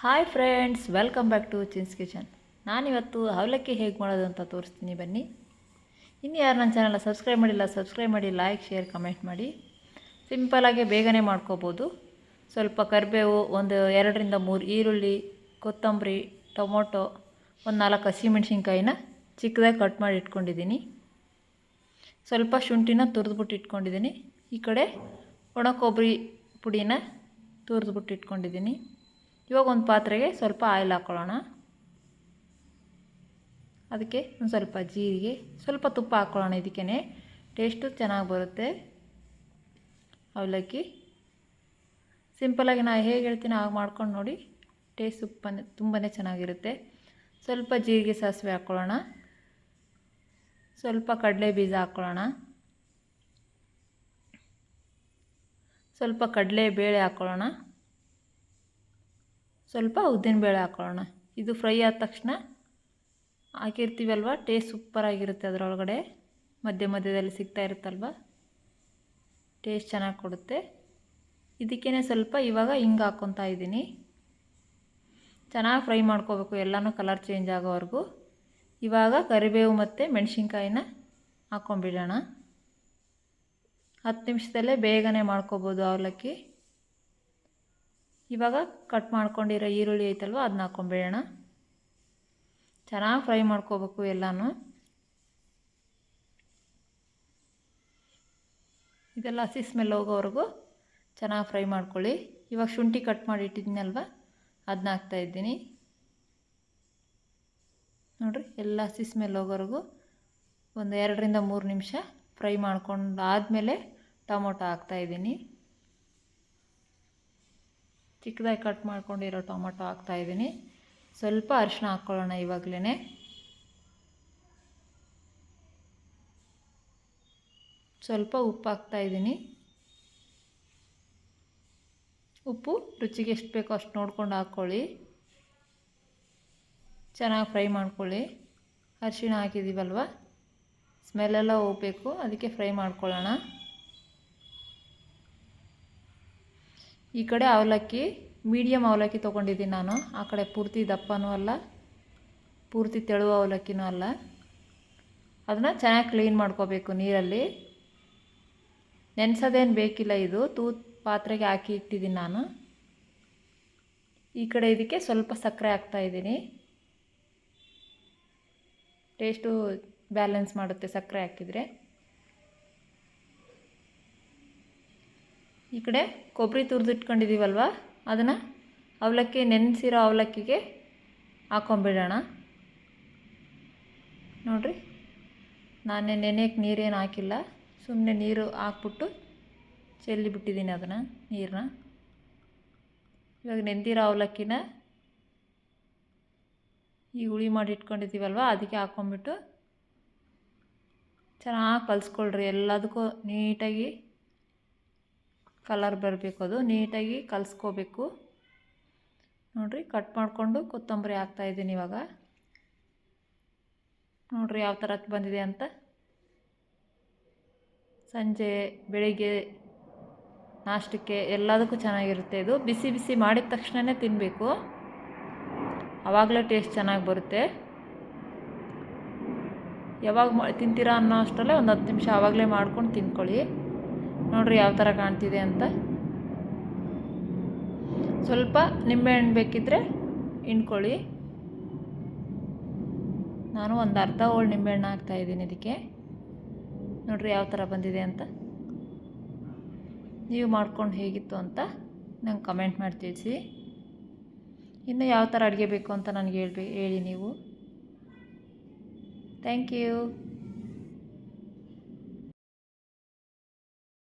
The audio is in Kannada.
Hi friends, welcome back to Chin's kitchen. ನಾನಿವತ್ತು ಅವಲಕ್ಕಿ ಹೇಗೆ ಮಾಡೋದು ಅಂತ ತೋರಿಸ್ತೀನಿ, ಬನ್ನಿ. ಇನ್ನು ಯಾರು ನನ್ನ ಚಾನಲ್ ಸಬ್ಸ್ಕ್ರೈಬ್ ಮಾಡಿಲ್ಲ, ಸಬ್ಸ್ಕ್ರೈಬ್ ಮಾಡಿ, ಲೈಕ್, ಶೇರ್, ಕಮೆಂಟ್ ಮಾಡಿ. ಸಿಂಪಲಾಗಿ ಬೇಗನೆ ಮಾಡ್ಕೋಬೋದು. ಸ್ವಲ್ಪ ಕರಿಬೇವು, ಒಂದು 2ರಿಂದ 3 ಈರುಳ್ಳಿ, ಕೊತ್ತಂಬರಿ, ಟೊಮೊಟೊ, ಒಂದು 4 ಹಸಿಮೆಣ್ಸಿನ್ಕಾಯಿನ ಚಿಕ್ಕದಾಗಿ ಕಟ್ ಮಾಡಿ ಇಟ್ಕೊಂಡಿದ್ದೀನಿ. ಸ್ವಲ್ಪ ಶುಂಠಿನ ತುರಿದ್ಬಿಟ್ಟು ಇಟ್ಕೊಂಡಿದ್ದೀನಿ. ಈ ಕಡೆ ಒಣ ಕೊಬ್ಬರಿ ಪುಡಿನ ತುರಿದ್ಬಿಟ್ಟು ಇಟ್ಕೊಂಡಿದ್ದೀನಿ. ಇವಾಗ ಒಂದು ಪಾತ್ರೆಗೆ ಸ್ವಲ್ಪ ಆಯಿಲ್ ಹಾಕ್ಕೊಳ್ಳೋಣ. ಅದಕ್ಕೆ ಒಂದು ಸ್ವಲ್ಪ ಜೀರಿಗೆ, ಸ್ವಲ್ಪ ತುಪ್ಪ ಹಾಕ್ಕೊಳ್ಳೋಣ. ಇದಕ್ಕೇ ಟೇಸ್ಟು ಚೆನ್ನಾಗಿ ಬರುತ್ತೆ. ಅವಲಕ್ಕಿ ಸಿಂಪಲಾಗಿ ನಾನು ಹೇಗೆ ಹೇಳ್ತೀನಿ ಹಾಗೆ ಮಾಡ್ಕೊಂಡು ನೋಡಿ, ಟೇಸ್ಟ್ ತುಂಬಾ ಚೆನ್ನಾಗಿರುತ್ತೆ. ಸ್ವಲ್ಪ ಜೀರಿಗೆ, ಸಾಸಿವೆ ಹಾಕ್ಕೊಳ್ಳೋಣ. ಸ್ವಲ್ಪ ಕಡಲೆ ಬೀಜ ಹಾಕ್ಕೊಳ್ಳೋಣ. ಸ್ವಲ್ಪ ಕಡಲೆ ಬೇಳೆ ಹಾಕ್ಕೊಳ್ಳೋಣ. ಸ್ವಲ್ಪ ಉದ್ದಿನಬೇಳೆ ಹಾಕ್ಕೊಳ್ಳೋಣ. ಇದು ಫ್ರೈ ಆದ ತಕ್ಷಣ ಹಾಕಿರ್ತೀವಲ್ವ, ಟೇಸ್ಟ್ ಸೂಪರಾಗಿರುತ್ತೆ. ಅದರೊಳಗಡೆ ಮಧ್ಯ ಮಧ್ಯದಲ್ಲಿ ಸಿಗ್ತಾ ಇರುತ್ತಲ್ವ, ಟೇಸ್ಟ್ ಚೆನ್ನಾಗಿ ಕೊಡುತ್ತೆ. ಇದಕ್ಕೇ ಸ್ವಲ್ಪ ಇವಾಗ ಹಿಂಗೆ ಹಾಕ್ಕೊತಾ ಇದ್ದೀನಿ. ಚೆನ್ನಾಗಿ ಫ್ರೈ ಮಾಡ್ಕೋಬೇಕು, ಎಲ್ಲನೂ ಕಲರ್ ಚೇಂಜ್ ಆಗೋವರೆಗೂ. ಇವಾಗ ಕರಿಬೇವು ಮತ್ತು ಮೆಣಸಿನ್ಕಾಯಿನ ಹಾಕ್ಕೊಂಬಿಡೋಣ. 10 ನಿಮಿಷದಲ್ಲೇ ಬೇಗನೆ ಮಾಡ್ಕೋಬೋದು ಅವಲಕ್ಕಿ. ಇವಾಗ ಕಟ್ ಮಾಡ್ಕೊಂಡಿರೋ ಈರುಳ್ಳಿ ಐತಲ್ವ, ಅದನ್ನ ಹಾಕ್ಕೊಂಬಿಡೋಣ. ಚೆನ್ನಾಗಿ ಫ್ರೈ ಮಾಡ್ಕೋಬೇಕು ಎಲ್ಲನೂ. ಇದೆಲ್ಲ ಹಸಿ ಸ್ಮೆಲ್ ಹೋಗೋವರೆಗೂ ಚೆನ್ನಾಗಿ ಫ್ರೈ ಮಾಡ್ಕೊಳ್ಳಿ. ಇವಾಗ ಶುಂಠಿ ಕಟ್ ಮಾಡಿ ಇಟ್ಟಿದ್ದೀನಲ್ವ, ಅದನ್ನ ಹಾಕ್ತಾಯಿದ್ದೀನಿ. ನೋಡಿರಿ, ಎಲ್ಲ ಹಸಿ ಸ್ಮೆಲ್ ಹೋಗೋವರೆಗೂ ಒಂದು 2ರಿಂದ 3 ನಿಮಿಷ ಫ್ರೈ ಮಾಡ್ಕೊಂಡು ಆದಮೇಲೆ ಟೊಮೊಟೊ ಹಾಕ್ತಾಯಿದ್ದೀನಿ. ಚಿಕ್ಕದಾಗಿ ಕಟ್ ಮಾಡ್ಕೊಂಡಿರೋ ಟೊಮೊಟೊ ಹಾಕ್ತಾಯಿದ್ದೀನಿ. ಸ್ವಲ್ಪ ಅರಿಶಿನ ಹಾಕ್ಕೊಳ್ಳೋಣ ಇವಾಗಲೇ. ಸ್ವಲ್ಪ ಉಪ್ಪು ಹಾಕ್ತಾಯಿದ್ದೀನಿ. ಉಪ್ಪು ರುಚಿಗೆ ಎಷ್ಟು ಬೇಕೋ ಅಷ್ಟು ನೋಡ್ಕೊಂಡು ಹಾಕ್ಕೊಳ್ಳಿ. ಚೆನ್ನಾಗಿ ಫ್ರೈ ಮಾಡ್ಕೊಳ್ಳಿ. ಅರಿಶಿಣ ಹಾಕಿದ್ದೀವಲ್ವ, ಸ್ಮೆಲ್ಲೆಲ್ಲ ಹೋಗಬೇಕು, ಅದಕ್ಕೆ ಫ್ರೈ ಮಾಡ್ಕೊಳ್ಳೋಣ. ಈ ಕಡೆ ಅವಲಕ್ಕಿ ಮೀಡಿಯಮ್ ಅವಲಕ್ಕಿ ತೊಗೊಂಡಿದ್ದೀನಿ ನಾನು. ಆ ಕಡೆ ಪೂರ್ತಿ ದಪ್ಪನೂ ಅಲ್ಲ, ಪೂರ್ತಿ ತೆಳುವ ಅವಲಕ್ಕಿನೂ ಅಲ್ಲ. ಅದನ್ನು ಚೆನ್ನಾಗಿ ಕ್ಲೀನ್ ಮಾಡ್ಕೋಬೇಕು ನೀರಲ್ಲಿ. ನೆನೆಸೋದೇನು ಬೇಕಿಲ್ಲ. ಇದು ಪಾತ್ರೆಗೆ ಹಾಕಿ ಇಟ್ಟಿದ್ದೀನಿ ನಾನು. ಈ ಕಡೆ ಇದಕ್ಕೆ ಸ್ವಲ್ಪ ಸಕ್ಕರೆ ಹಾಕ್ತಾಯಿದ್ದೀನಿ. ಟೇಸ್ಟು ಬ್ಯಾಲೆನ್ಸ್ ಮಾಡುತ್ತೆ ಸಕ್ಕರೆ ಹಾಕಿದರೆ. ಈ ಕಡೆ ಕೊಬ್ಬರಿ ತುರಿದಿಟ್ಕೊಂಡಿದ್ದೀವಲ್ವ, ಅದನ್ನು ಅವಲಕ್ಕಿ ನೆನೆಸಿರೋ ಅವಲಕ್ಕಿಗೆ ಹಾಕ್ಕೊಂಬಿಡೋಣ. ನೋಡಿರಿ, ನಾನೇ ನೆನೆಯಕ್ಕೆ ನೀರೇನು ಹಾಕಿಲ್ಲ, ಸುಮ್ಮನೆ ನೀರು ಹಾಕ್ಬಿಟ್ಟು ಚೆಲ್ಲಿ ಬಿಟ್ಟಿದ್ದೀನಿ ಅದನ್ನು, ನೀರನ್ನ. ಇವಾಗ ನೆಂದಿರೋ ಅವಲಕ್ಕಿನ ಈ ಹುಳಿ ಮಾಡಿ ಇಟ್ಕೊಂಡಿದ್ದೀವಲ್ವ, ಅದಕ್ಕೆ ಹಾಕ್ಕೊಂಬಿಟ್ಟು ಚೆನ್ನಾಗಿ ಕಲಿಸ್ಕೊಳ್ರಿ. ಎಲ್ಲದಕ್ಕೂ ನೀಟಾಗಿ ಕಲರ್ ಬರಬೇಕು, ಅದು ನೀಟಾಗಿ ಕಲಿಸ್ಕೋಬೇಕು. ನೋಡಿರಿ, ಕಟ್ ಮಾಡಿಕೊಂಡು ಕೊತ್ತಂಬರಿ ಹಾಕ್ತಾಯಿದ್ದೀನಿ ಇವಾಗ. ನೋಡಿರಿ ಯಾವ ಥರ ಬಂದಿದೆ ಅಂತ. ಸಂಜೆ ಬೆಳಿಗ್ಗೆ ನಾಷ್ಟಕ್ಕೆ ಎಲ್ಲದಕ್ಕೂ ಚೆನ್ನಾಗಿರುತ್ತೆ. ಇದು ಬಿಸಿ ಬಿಸಿ ಮಾಡಿದ ತಕ್ಷಣವೇ ತಿನ್ನಬೇಕು, ಆವಾಗಲೇ ಟೇಸ್ಟ್ ಚೆನ್ನಾಗಿ ಬರುತ್ತೆ. ಯಾವಾಗ ತಿಂತೀರಾ ಅನ್ನೋ ಅಷ್ಟರಲ್ಲೇ ಒಂದು 10 ನಿಮಿಷ ಆವಾಗಲೇ ಮಾಡ್ಕೊಂಡು ತಿಂದ್ಕೊಳ್ಳಿ. ನೋಡಿರಿ ಯಾವ ಥರ ಕಾಣ್ತಿದೆ ಅಂತ. ಸ್ವಲ್ಪ ನಿಂಬೆಹಣ್ಣು ಬೇಕಿದ್ದರೆ ಹಿಂಡ್ಕೊಳ್ಳಿ. ನಾನು ಒಂದು ಅರ್ಧ ಹೋಳು ನಿಂಬೆಹಣ್ಣು ಹಾಕ್ತಾಯಿದ್ದೀನಿ ಇದಕ್ಕೆ. ನೋಡಿರಿ ಯಾವ ಥರ ಬಂದಿದೆ ಅಂತ. ನೀವು ಮಾಡ್ಕೊಂಡು ಹೇಗಿತ್ತು ಅಂತ ನಂಗೆ ಕಮೆಂಟ್ ಮಾಡಿ ತಿಳಿಸಿ. ಇನ್ನು ಯಾವ ಥರ ಅಡುಗೆ ಬೇಕು ಅಂತ ನನಗೆ ಹೇಳಿ ನೀವು. Thank you.